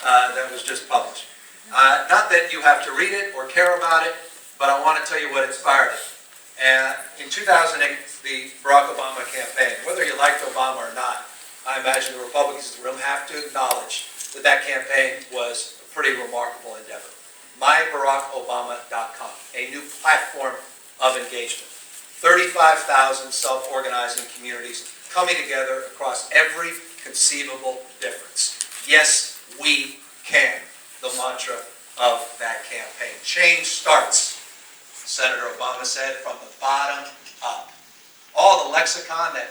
that was just published. Not that you have to read it or care about it, but I want to tell you what inspired it. And in 2008, the Barack Obama campaign, whether you liked Obama or not, I imagine the Republicans in the room have to acknowledge that that campaign was a pretty remarkable endeavor. MyBarackObama.com, a new platform of engagement. 35,000 self-organizing communities coming together across every conceivable difference. Yes, we can, the mantra of that campaign. Change starts, Senator Obama said, from the bottom up. All the lexicon that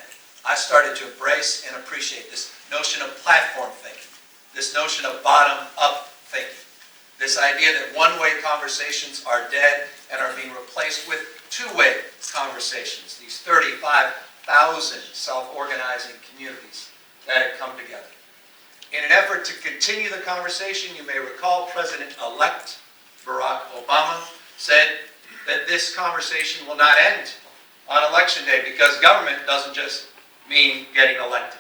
I started to embrace and appreciate, this notion of platform thinking, this notion of bottom-up thinking, this idea that one-way conversations are dead and are being replaced with two-way conversations, these 35,000 self-organizing communities that have come together. In an effort to continue the conversation, you may recall President-elect Barack Obama said that this conversation will not end on Election Day because government doesn't just mean getting elected.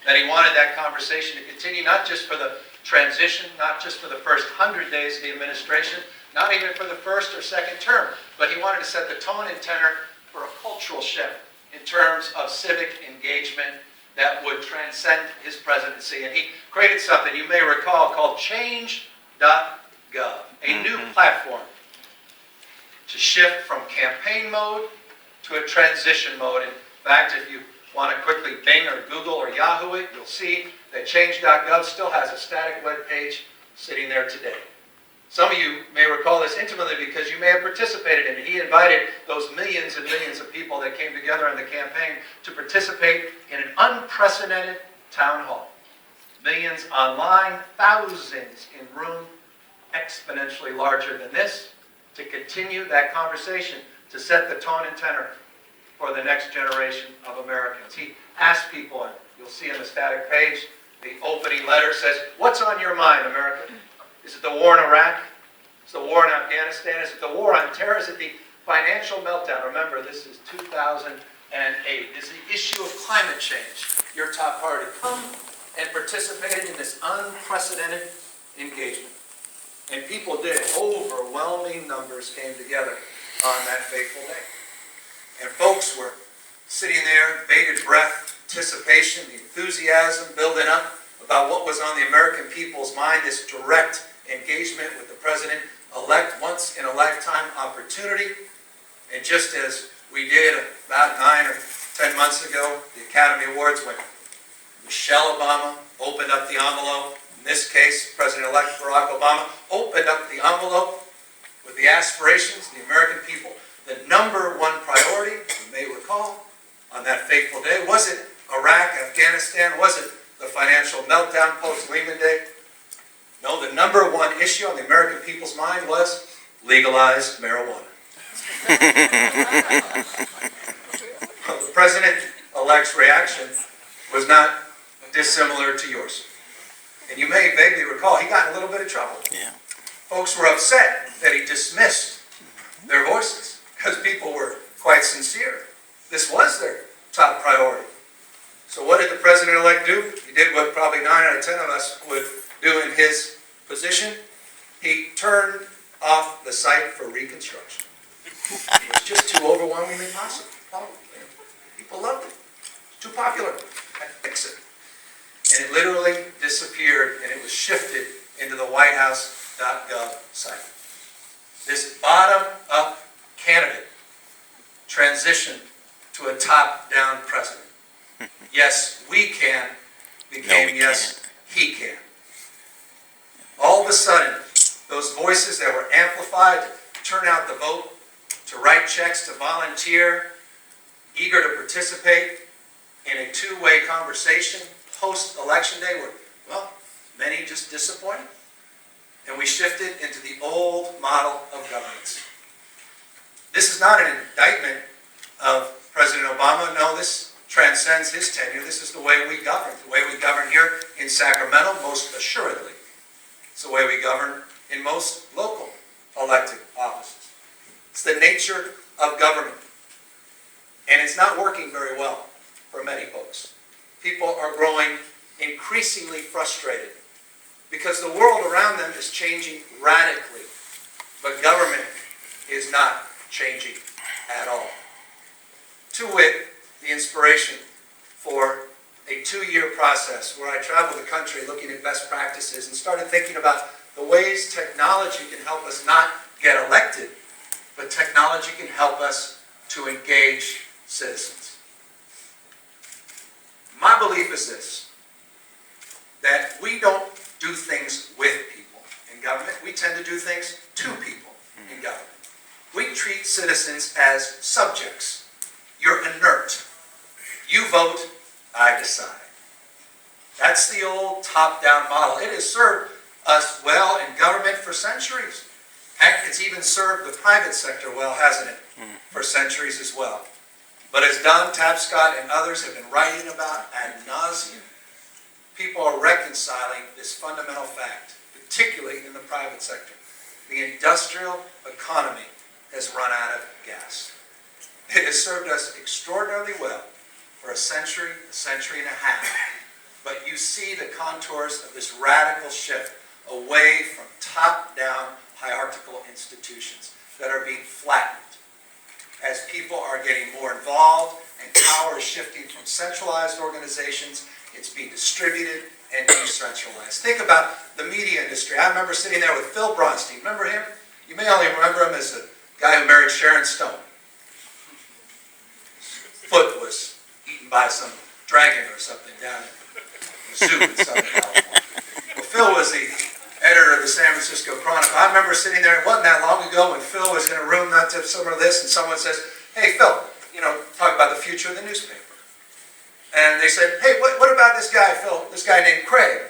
That he wanted that conversation to continue not just for the transition, not just for the first 100 days of the administration, not even for the first or second term, but he wanted to set the tone and tenor for a cultural shift in terms of civic engagement that would transcend his presidency. And he created something you may recall called Change.gov, a new platform to shift from campaign mode to a transition mode. In fact, if you want to quickly Bing or Google or Yahoo it, you'll see that Change.gov still has a static web page sitting there today. Some of you may recall this intimately because you may have participated in it. He invited those millions and millions of people that came together in the campaign to participate in an unprecedented town hall. Millions online, thousands in room, exponentially larger than this, to continue that conversation, to set the tone and tenor for the next generation of Americans. He asked people, and you'll see on the static page, the opening letter says, "What's on your mind, America? Is it the war in Iraq? Is it the war in Afghanistan? Is it the war on terror? Is it the financial meltdown?" Remember, this is 2008. Is the issue of climate change your top priority? Come and participate in this unprecedented engagement. And people did. Overwhelming numbers came together on that fateful day. And folks were sitting there, bated breath, anticipation, the enthusiasm building up about what was on the American people's mind, this direct engagement with the President-elect, once-in-a-lifetime opportunity. And just as we did about 9 or 10 months ago, the Academy Awards, when Michelle Obama opened up the envelope, in this case, President-elect Barack Obama opened up the envelope with the aspirations of the American people. The number one priority, you may recall, on that fateful day, was it Iraq, Afghanistan? Was it the financial meltdown post-Lehman Day? No, the number one issue on the American people's mind was legalized marijuana. Well, the President-elect's reaction was not dissimilar to yours. And you may vaguely recall, he got in a little bit of trouble. Yeah. Folks were upset that he dismissed their voices because people were quite sincere. This was their top priority. So what did the President-elect do? He did what probably 9 out of 10 of us would do in his position. He turned off the site for reconstruction. It was just too overwhelmingly possible. People loved it. It was too popular. I'd fix it. And it literally disappeared, and it was shifted into the whitehouse.gov site. This bottom-up candidate transitioned to a top-down president. Yes, we can became yes, he can. All of a sudden, those voices that were amplified to turn out the vote, to write checks, to volunteer, eager to participate in a two-way conversation post-election day were, well, many just disappointed. And we shifted into the old model of governance. This is not an indictment of President Obama. No, this transcends his tenure. This is the way we govern. The way we govern here in Sacramento, most assuredly. It's the way we govern in most local elected offices. It's the nature of government. And it's not working very well for many folks. People are growing increasingly frustrated because the world around them is changing radically, but government is not changing at all. To wit, the inspiration for a 2-year process where I traveled the country looking at best practices and started thinking about the ways technology can help us not get elected, but technology can help us to engage citizens. My belief is this, that we don't do things with people in government. We tend to do things to people in government. We treat citizens as subjects. You're inert. You vote, I decide. That's the old top-down model. It has served us well in government for centuries. Heck, it's even served the private sector well, hasn't it? For centuries as well. But as Don Tapscott and others have been writing about ad nauseum, people are reconciling this fundamental fact, particularly in the private sector. The industrial economy has run out of gas. It has served us extraordinarily well for a century and a half. But you see the contours of this radical shift away from top-down hierarchical institutions that are being flattened as people are getting more involved and power is shifting from centralized organizations. It's being distributed and decentralized. Think about the media industry. I remember sitting there with Phil Bronstein. Remember him? You may only remember him as the guy who married Sharon Stone. His foot was eaten by some dragon or something down in the zoo in Southern California. Well, Phil was the editor of the San Francisco Chronicle. I remember sitting there, it wasn't that long ago, when Phil was in a room, not to some of this, and someone says, hey, Phil, talk about the future of the newspaper. And they said, hey, what about this guy, Phil, this guy named Craig?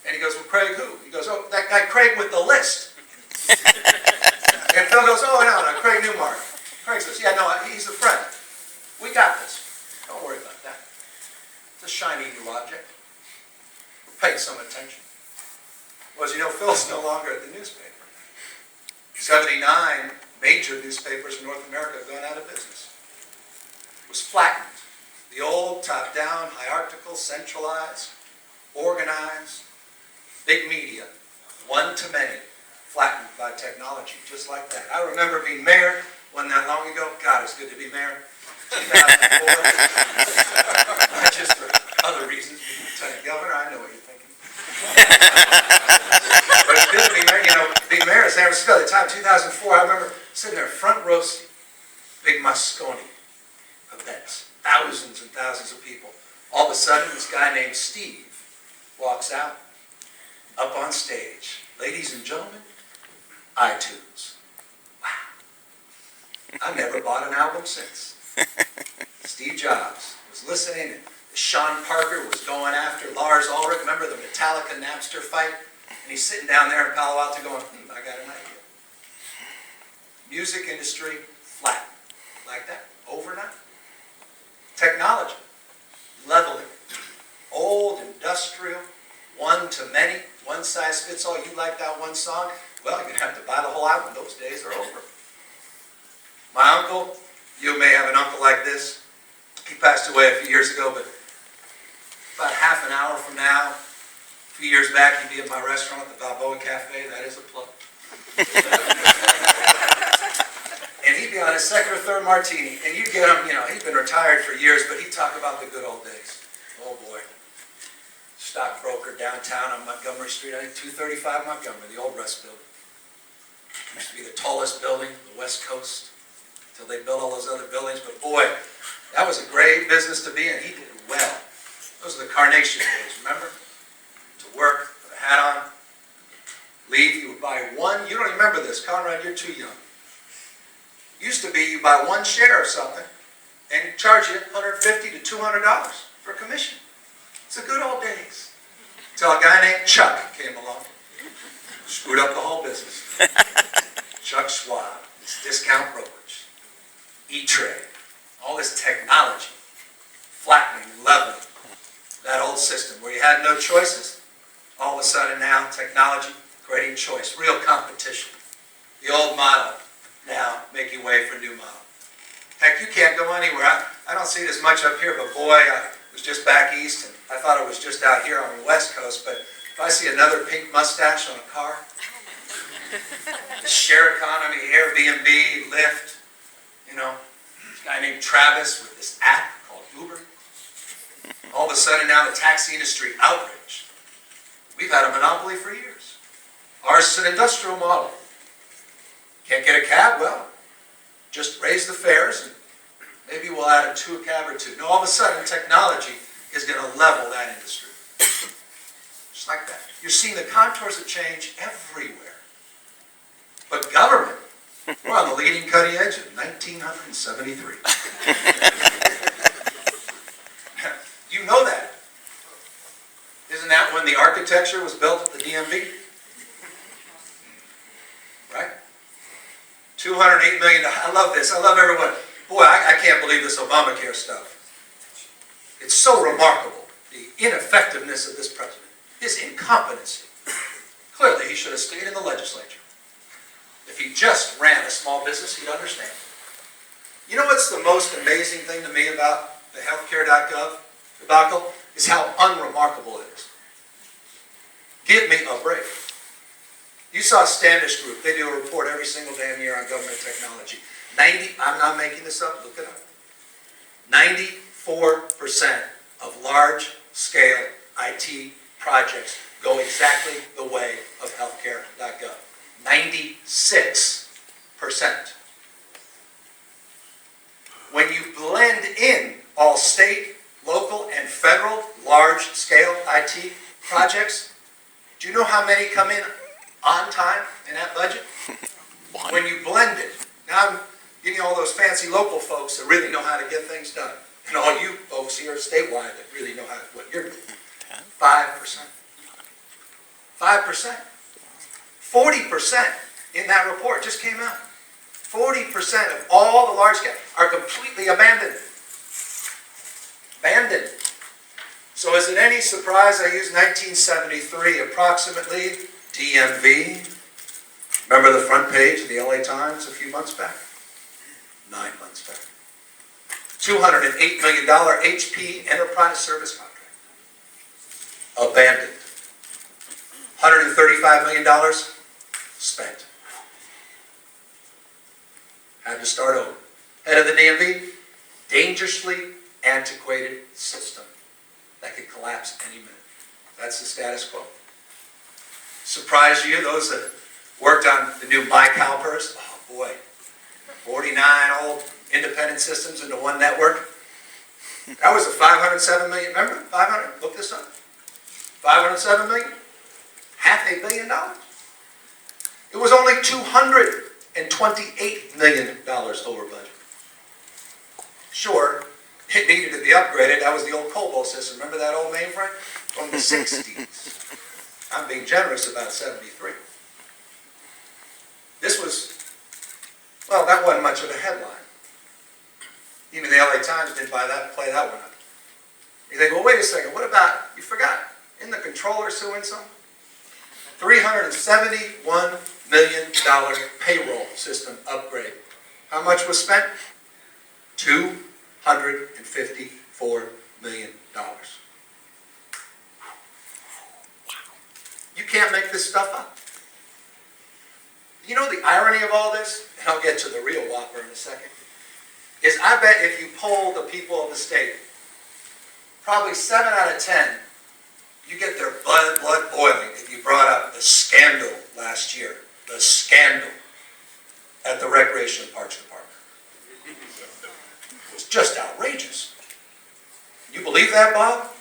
And he goes, well, Craig who? He goes, oh, that guy Craig with the list. And Phil goes, oh, no, Craig Newmark. Craig says, yeah, no, he's a friend. We got this. Don't worry about that. It's a shiny new object. We're paying some attention. Well, as you know, Phil's no longer at the newspaper. 79 major newspapers in North America have gone out of business. It was flattened. The old top-down, hierarchical, centralized, organized, big media, one to many, flattened by technology, just like that. I remember being mayor, wasn't that long ago. God, it's good to be mayor. 2004. Not just for other reasons, being lieutenant governor, I know what you're thinking. But it's good to be mayor, being mayor of San Francisco at the time, 2004, I remember sitting there, front row seat, big Moscone events. Thousands and thousands of people. All of a sudden, this guy named Steve walks out, up on stage. Ladies and gentlemen, iTunes. Wow. I've never bought an album since. Steve Jobs was listening, and Sean Parker was going after Lars Ulrich. Remember the Metallica Napster fight? And he's sitting down there in Palo Alto going, I got an idea. Music industry, flat. Like that, overnight. Technology, leveling, old, industrial, one to many, one size fits all. You like that one song? Well, you're going to have to buy the whole album. Those days are over. My uncle, you may have an uncle like this. He passed away a few years ago, but about half an hour from now, a few years back, he'd be at my restaurant, the Balboa Cafe. That is a plug. And he'd be on his second or third martini, and you'd get him, he'd been retired for years, but he'd talk about the good old days. Oh boy. Stockbroker downtown on Montgomery Street, I think 235 Montgomery, the old Rust building. Used to be the tallest building on the West Coast, until they built all those other buildings, but boy, that was a great business to be in. He did well. Those are the carnation days, remember? To work, put a hat on, leave, you would buy one, you don't remember this, Conrad, you're too young. Used to be you buy one share of something and charge you $150 to $200 for commission. It's the good old days. Until a guy named Chuck came along, screwed up the whole business. Chuck Schwab, this discount brokerage, E-Trade, all this technology, flattening, leveling that old system where you had no choices. All of a sudden now, technology creating choice, real competition. The old model now making way for a new model. Heck, you can't go anywhere. I don't see it as much up here, but boy, I was just back east, and I thought it was just out here on the West Coast, but If I see another pink mustache on a car, share economy, Airbnb, Lyft, you know, this guy named Travis with this app called Uber. All of a sudden now the taxi industry outraged. We've had a monopoly for years. Ours is an industrial model. Can't get a cab? Well, just raise the fares and maybe we'll add a cab or two. No, all of a sudden technology is going to level that industry. Just like that. You're seeing the contours of change everywhere. But government, we're on the leading cutting edge of 1973. You know that. Isn't that when the architecture was built at the DMV? Right? $208 million. I love this. I love everyone. Boy, I can't believe this Obamacare stuff. It's so remarkable, the ineffectiveness of this president, his incompetency. Clearly, he should have stayed in the legislature. If he just ran a small business, he'd understand. You know what's the most amazing thing to me about the healthcare.gov debacle? Is how unremarkable it is. Give me a break. You saw Standish Group. They do a report every single damn year on government technology. I'm not making this up, look it up. 94% of large-scale IT projects go exactly the way of healthcare.gov. 96%. When you blend in all state, local, and federal large-scale IT projects, do you know how many come in on time in that budget? When you blend it. Now I'm giving you all those fancy local folks that really know how to get things done. And all you folks here statewide that really know what you're doing. 5%. 5%. 40% in that report just came out. 40% of all the large scale are completely abandoned. Abandoned. So is it any surprise I used 1973 approximately, DMV? Remember the front page of the LA Times a few months back? 9 months back. $208 million HP enterprise service contract. Abandoned. $135 million spent. Had to start over. Head of the DMV, dangerously antiquated system that could collapse any minute. That's the status quo. Surprise you, those that worked on the new MyCalPERS? Oh boy, 49 old independent systems into one network. That was a $507 million, remember? 500, look this up. $507 million, $500 million. It was only $228 million over budget. Sure, it needed to be upgraded. That was the old COBOL system. Remember that old mainframe? From the 60s. I'm being generous about 73. This was, well, that wasn't much of a headline. Even the LA Times didn't play that one up. You think, well, wait a second, what about, you forgot, isn't the controller suing some? $371 million payroll system upgrade. How much was spent? $254 million. You can't make this stuff up. You know the irony of all this, and I'll get to the real whopper in a second, is I bet if you poll the people of the state, probably 7 out of 10, you get their blood boiling if you brought up the scandal last year. The scandal at the Recreation and Parks Department. It was just outrageous. You believe that, Bob?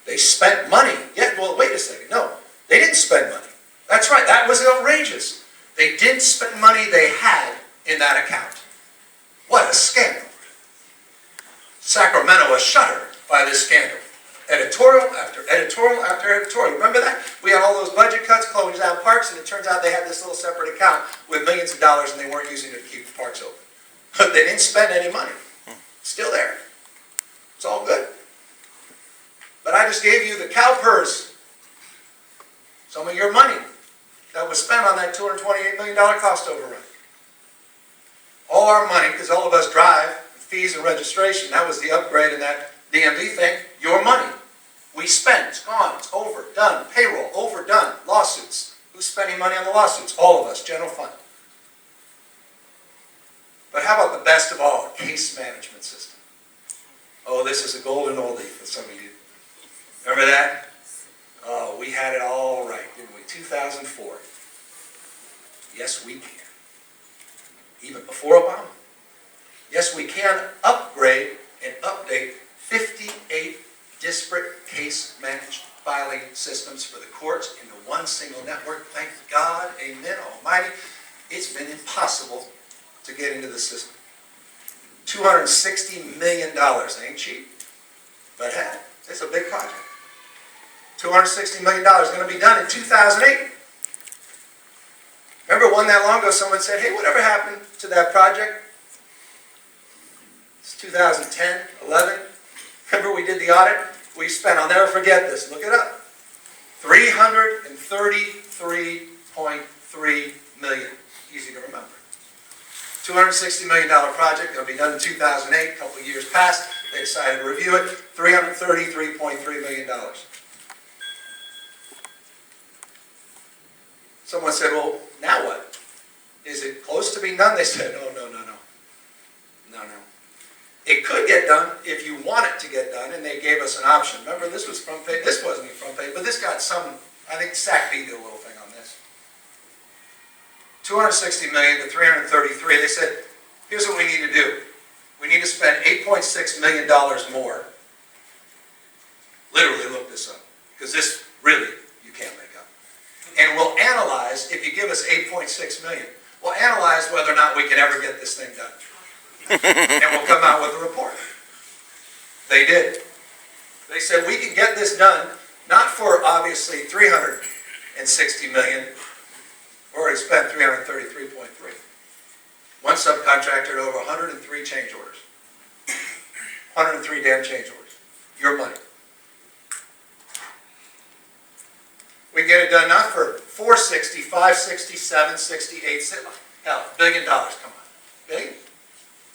They spent money. Yeah, well, wait a second. No, they didn't spend money. That's right, that was outrageous. They didn't spend money they had in that account. What a scandal. Sacramento was shuttered by this scandal. Editorial after editorial after editorial. Remember that? We had all those budget cuts, closing down parks, and it turns out they had this little separate account with millions of dollars and they weren't using it to keep the parks open. But they didn't spend any money. Still there. It's all good. But I just gave you the CalPERS. Some of your money that was spent on that $228 million cost overrun. All our money, because all of us drive, fees and registration, that was the upgrade in that DMV thing, your money. We spent, it's gone, it's over. done. Payroll, overdone. Lawsuits. Who's spending money on the lawsuits? All of us, general fund. But how about the best of all, a case management system? Oh, this is a golden oldie for some of you. Remember that? Oh, we had it all right, didn't we? 2004. Yes, we can. Even before Obama. Yes, we can upgrade and update 58 disparate case-managed filing systems for the courts into one single network. Thank God, amen, almighty. It's been impossible to get into the system. $260 million, ain't cheap, but hey, it's a big project. $260 million is going to be done in 2008. Remember, one that long ago, someone said, hey, whatever happened to that project? It's 2010, 11. Remember we did the audit? We spent, I'll never forget this, look it up, $333.3 million. Easy to remember. $260 million project, going to be done in 2008, a couple of years passed, they decided to review it, $333.3 million. Someone said, well, now what? Is it close to being done? They said, no. It could get done if you want it to get done, and they gave us an option. Remember, this was front page. This wasn't even front page, but this got some, I think SACB did a little thing on this. $260 million to $333. They said, here's what we need to do. We need to spend $8.6 million more. Literally look this up, because this really, you can't make up. And we'll analyze, if you give us $8.6 million, we'll analyze whether or not we can ever get this thing done. And we'll come out with a report. They did. They said we can get this done, not for obviously $360 million. We already spent $333.3. One subcontractor over 103 change orders. 103 damn change orders. Your money. We can get it done not for $460, $560, $760, $860. Hell, $1 billion, come on. Billion?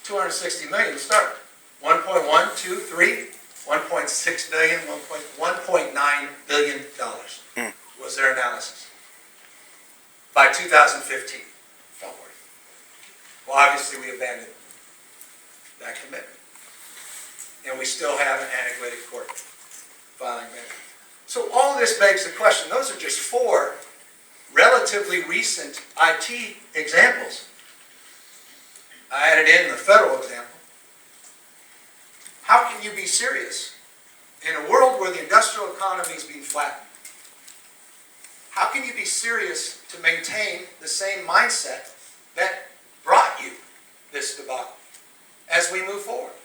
$260 million to start. 1.1, 2, 3, 1.6 billion, $1.9 billion was their analysis. By 2015. Don't worry. Well, obviously we abandoned that commitment. And we still have an antiquated court filing method. So all this begs the question, those are just 4 relatively recent IT examples. I added in the federal example. How can you be serious in a world where the industrial economy is being flattened? How can you be serious to maintain the same mindset that brought you this debacle as we move forward?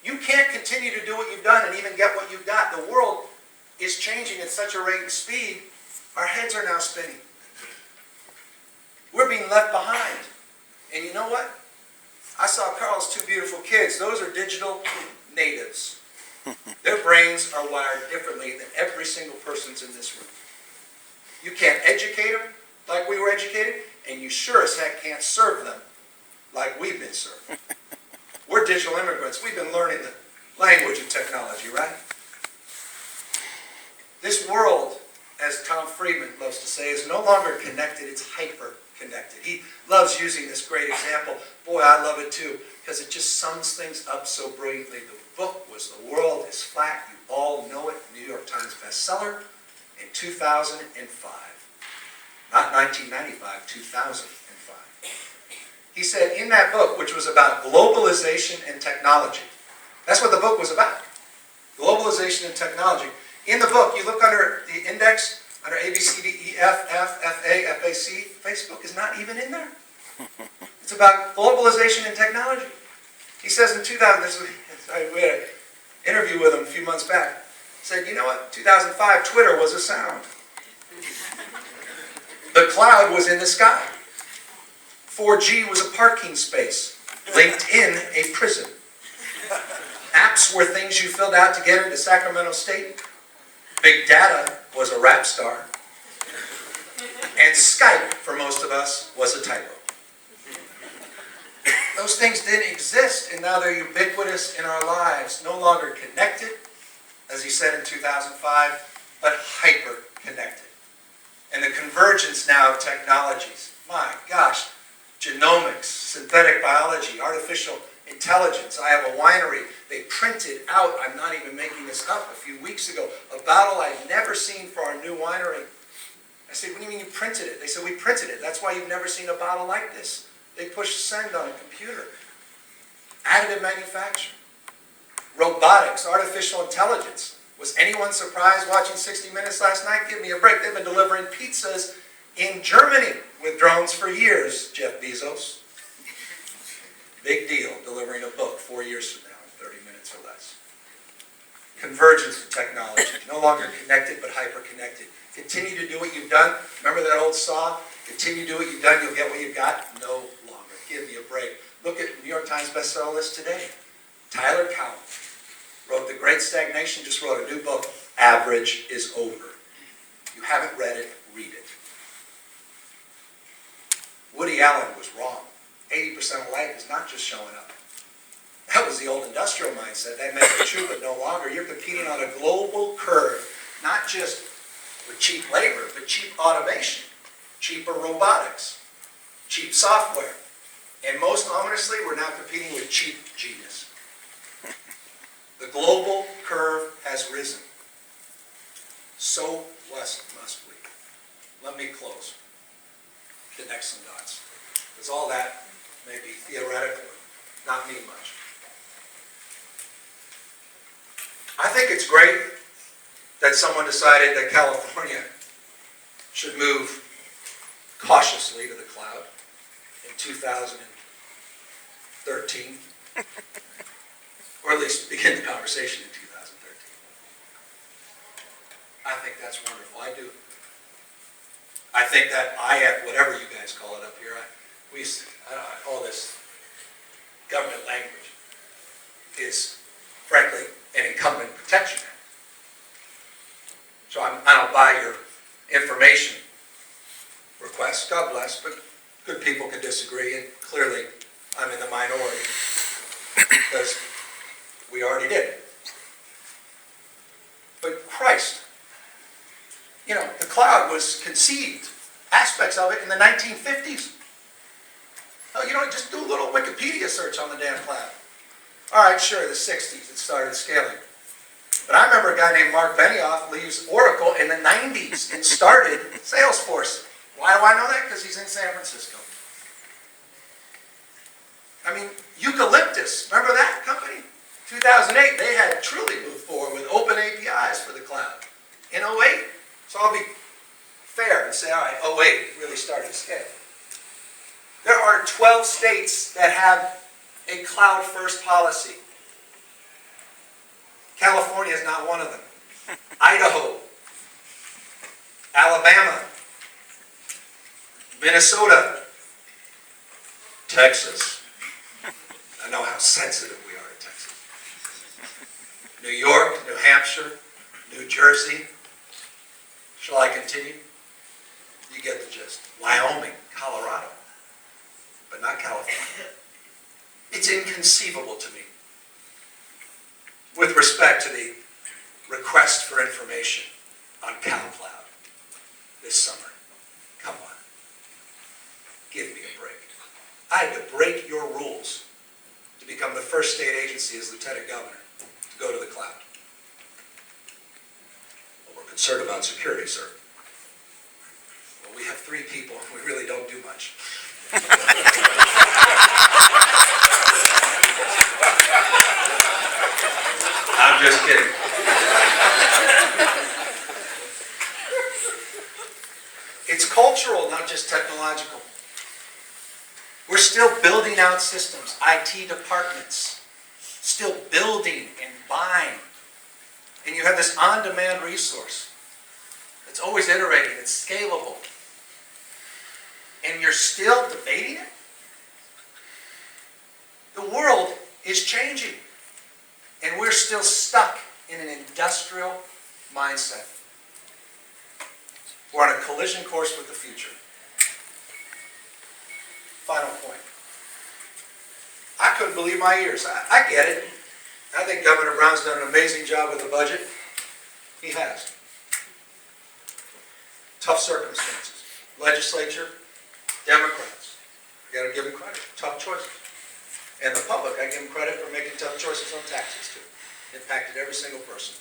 You can't continue to do what you've done and even get what you've got. The world is changing at such a rate and speed, our heads are now spinning. We're being left behind. And you know what? I saw Carl's 2 beautiful kids. Those are digital natives. Their brains are wired differently than every single person's in this room. You can't educate them like we were educated, and you sure as heck can't serve them like we've been served. We're digital immigrants. We've been learning the language of technology, right? This world, as Tom Friedman loves to say, is no longer connected, it's hyper-connected. He loves using this great example. Boy, I love it too, because it just sums things up so brilliantly. The book was The World is Flat. You all know it. New York Times bestseller in 2005. Not 1995, 2005. He said in that book, which was about globalization and technology, that's what the book was about, globalization and technology. In the book, you look under the index, under A, B, C, D, E, F, F, F, A, F, A, C, Facebook is not even in there. It's about globalization and technology. He says in 2000, we had an interview with him a few months back, he said, you know what, 2005, Twitter was a sound. The cloud was in the sky. 4G was a parking space. LinkedIn, a prison. Apps were things you filled out to get into Sacramento State. Big data was a rap star. And Skype, for most of us, was a typo. Those things didn't exist, and now they're ubiquitous in our lives. No longer connected, as he said in 2005, but hyper-connected. And the convergence now of technologies, my gosh, genomics, synthetic biology, artificial intelligence. I have a winery. They printed out, I'm not even making this up, a few weeks ago, a bottle I'd never seen for our new winery. I said, what do you mean you printed it? They said, we printed it. That's why you've never seen a bottle like this. They pushed send on a computer. Additive manufacturing, robotics, artificial intelligence. Was anyone surprised watching 60 Minutes last night? Give me a break. They've been delivering pizzas in Germany with drones for years, Jeff Bezos. Big deal, delivering a book 4 years from now in 30 minutes or less. Convergence of technology, no longer connected but hyper-connected. Continue to do what you've done. Remember that old saw? Continue to do what you've done, you'll get what you've got. No longer. Give me a break. Look at New York Times bestseller list today. Tyler Cowen wrote The Great Stagnation, just wrote a new book, Average is Over. You haven't read it, read it. Woody Allen was wrong. 80% of life is not just showing up. That was the old industrial mindset. That may be true, but no longer. You're competing on a global curve, not just with cheap labor, but cheap automation, cheaper robotics, cheap software. And most ominously, we're now competing with cheap genius. The global curve has risen. So must we. Let me close. Connect some dots. Because all that may be theoretical, not mean much. I think it's great that someone decided that California should move cautiously to the cloud in 2013, or at least begin the conversation in 2013. I think that's wonderful. I do. I think that IF, whatever you guys call it up here, I call this government language, is frankly an incumbent protection act. So I don't buy your information request. God bless, but good people can disagree, and clearly I'm in the minority because we already did it. But Christ, you know, the cloud was conceived, aspects of it, in the 1950s. Oh, you know, just do a little Wikipedia search on the damn cloud. All right, sure, the 60s it started scaling. But I remember a guy named Mark Benioff leaves Oracle in the 90s and started Salesforce. Why do I know that? Because he's in San Francisco. I mean, Eucalyptus, remember that company? 2008, they had truly moved forward with open APIs for the cloud. In 08, so I'll be fair and say, all right, 08 really started to scale. There are 12 states that have a cloud-first policy. California is not one of them. Idaho, Alabama, Minnesota, Texas. I know how sensitive we are to Texas. New York, New Hampshire, New Jersey. Shall I continue? You get the gist. Wyoming, Colorado, but not California. It's inconceivable to me, with respect to the request for information on CalCloud this summer. Come on. Give me a break. I had to break your rules to become the first state agency as Lieutenant Governor to go to the cloud. Well, we're concerned about security, sir. Well, we have 3 people and we really don't do much. I'm just kidding. It's cultural, not just technological. We're still building out systems, IT departments, still building and buying. And you have this on-demand resource. It's always iterating, it's scalable. And you're still debating it? The world is changing. And we're still stuck in an industrial mindset. We're on a collision course with the future. Final point. I couldn't believe my ears. I get it. I think Governor Brown's done an amazing job with the budget. He has. Tough circumstances. Legislature, Democrats. You got to give him credit. Tough choices. And the public, I give him credit for making tough choices on taxes too. Impacted every single person,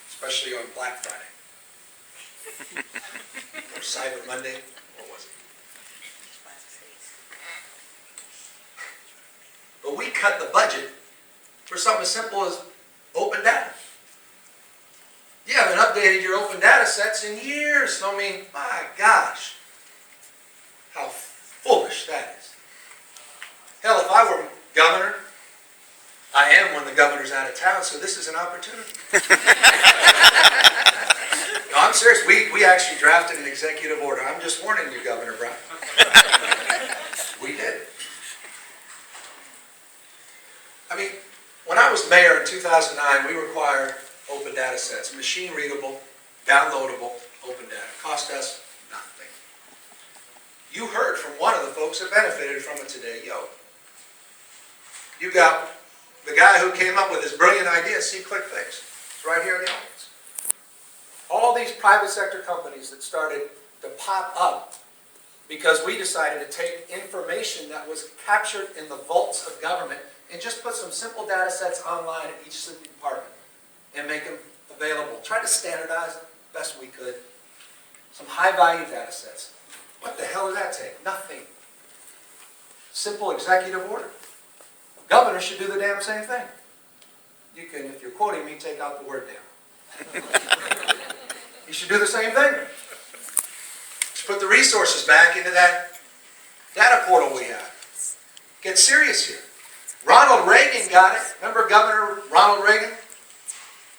especially on Black Friday. Or Cyber Monday, what was it? But we cut the budget for something as simple as open data. You haven't updated your open data sets in years. So, I mean, my gosh, how foolish that is. Hell, if I were governor, I am when the governor's out of town, so this is an opportunity. No, I'm serious. We actually drafted an executive order. I'm just warning you, Governor Brown. We did. I mean, when I was mayor in 2009, we required open data sets, machine-readable, downloadable open data. Cost us nothing. You heard from one of the folks that benefited from it today, You got the guy who came up with this brilliant idea, ClickFix. It's right here in the audience. All these private sector companies that started to pop up because we decided to take information that was captured in the vaults of government and just put some simple data sets online in each city department and make them available. Try to standardize them best we could. Some high-value data sets. What the hell did that take? Nothing. Simple executive order. Governor should do the damn same thing. You can, if you're quoting me, take out the word damn. You should do the same thing. Just put the resources back into that data portal we have. Get serious here. Ronald Reagan got it. Remember Governor Ronald Reagan?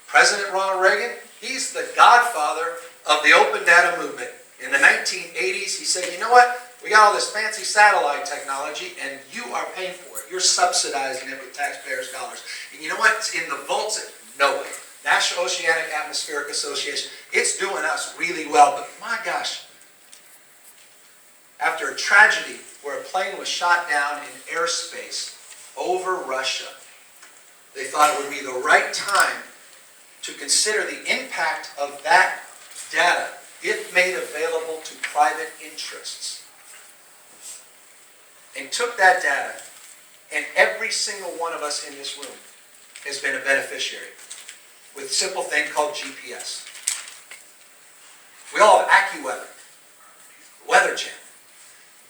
President Ronald Reagan? He's the godfather of the open data movement. In the 1980s, he said, you know what? We got all this fancy satellite technology, and you are paying for it. You're subsidizing it with taxpayers' dollars. And you know what? It's in the vaults. No way. National Oceanic Atmospheric Association. It's doing us really well. But my gosh, after a tragedy where a plane was shot down in airspace over Russia, they thought it would be the right time to consider the impact of that data if made available to private interests. And took that data, and every single one of us in this room has been a beneficiary with a simple thing called GPS. We all have AccuWeather, Weather Channel.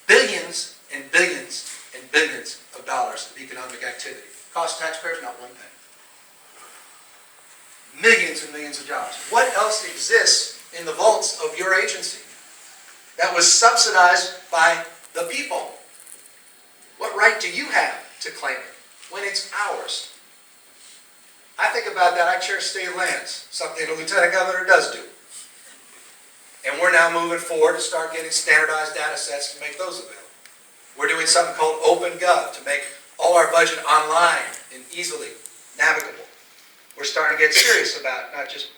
Billions and billions and billions of dollars of economic activity. Cost taxpayers not one penny. Millions and millions of jobs. What else exists in the vaults of your agency that was subsidized by the people? What right do you have to claim it when it's ours? I think about that. I chair state lands, something the Lieutenant Governor does do. And we're now moving forward to start getting standardized data sets to make those available. We're doing something called OpenGov to make all our budget online and easily navigable. We're starting to get serious about not just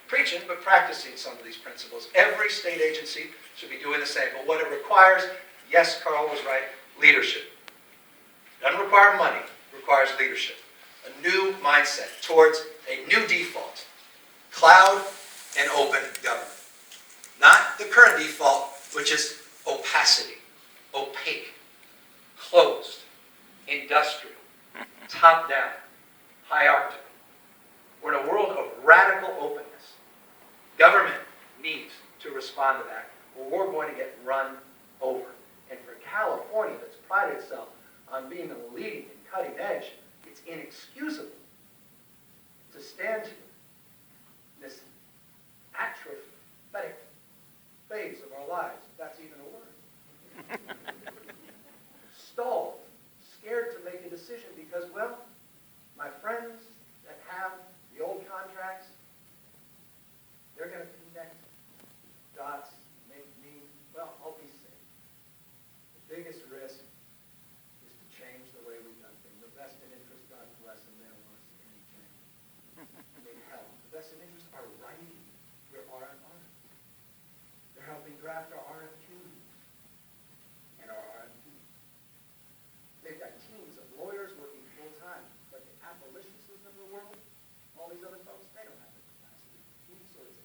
preaching, but practicing some of these principles. Every state agency should be doing the same. But what it requires, yes, Carl was right, leadership. Doesn't require money, it requires leadership. A new mindset towards a new default. Cloud and open government. Not the current default, which is opacity, opaque, closed, industrial, top-down, hierarchical. We're in a world of radical openness. Government needs to respond to that, or we're going to get run over. And for California, that's prided itself on being the leading and cutting edge, it's inexcusable to stand to this atrophic phase of our lives, if that's even a word. Stalled, scared to make a decision because, well, my friends that have the old contracts, they're going to connect dots, make me, well, I'll be safe. The biggest risk is to change the way we've done things. The best in interest, God bless them, they don't want to see any change. They help. The best in interest are writing your RFR. They're helping draft our RFQs and our RFPs. They've got teams of lawyers working full-time, but the abolitionists of the world, all these other folks, they don't have the capacity. We need sort of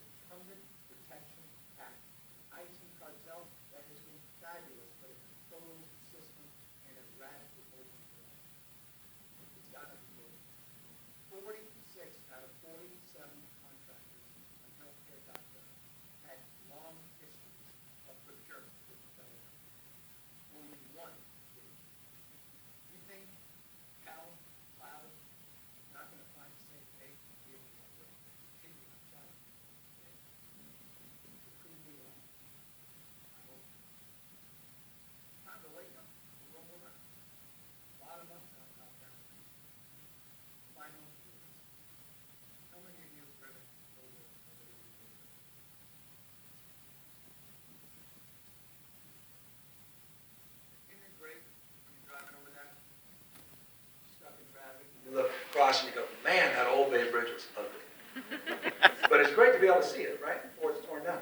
Man, that old Bay Bridge was ugly. But it's great to be able to see it, right? Before it's torn down.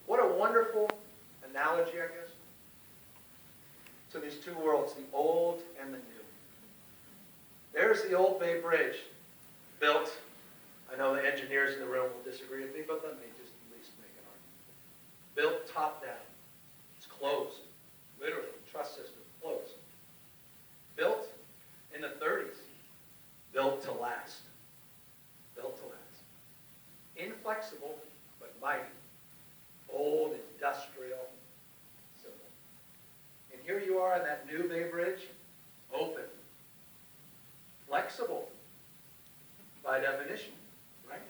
What a wonderful analogy, I guess, to these two worlds, the old and the new. There's the old Bay Bridge, built. I know the engineers in the room will disagree with me, but let me just at least make an argument. Built top down. It's closed. Literally, truss system closed. Built in the 30s. Built to last. Built to last. Inflexible, but mighty. Old, industrial, simple. And here you are on that new Bay Bridge, open. Flexible, by definition, right?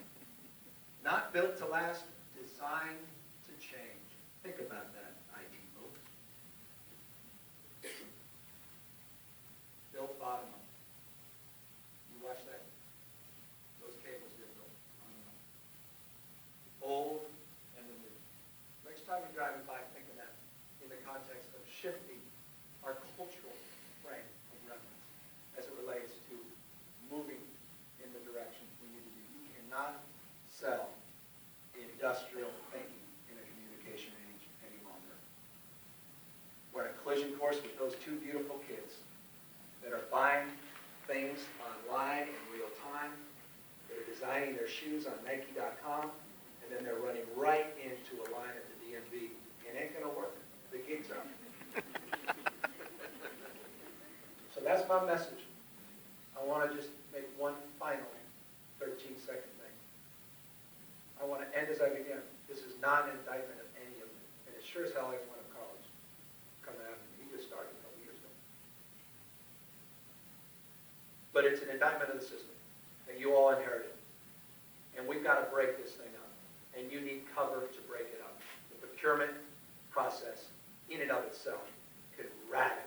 Not built to last, designed to change. Think about that, IT folks. Built bottom up. You watch that? Those cables get built on and on. Old and the new. Next time you're driving by, think of that in the context of shifting our cultural frame of reference as it relates to moving in the direction we need to be. You cannot sell industrial thinking in a communication age any longer. We're in a collision course with those two beautiful kids that are buying things online in real time. They're designing their shoes on Nike.com, and then they're running right into a line at the DMV. It ain't going to work. The gig's up. So that's my message. I want to just make one final 13-second thing. I want to end as I begin. This is not an indictment of any of them. And it sure as hell ain't one of college coming after me. He just started a couple years ago. But it's an indictment of the system. And you all inherited it. And we've got to break this thing up. And you need cover to break it up. The procurement process, in and of itself, could radically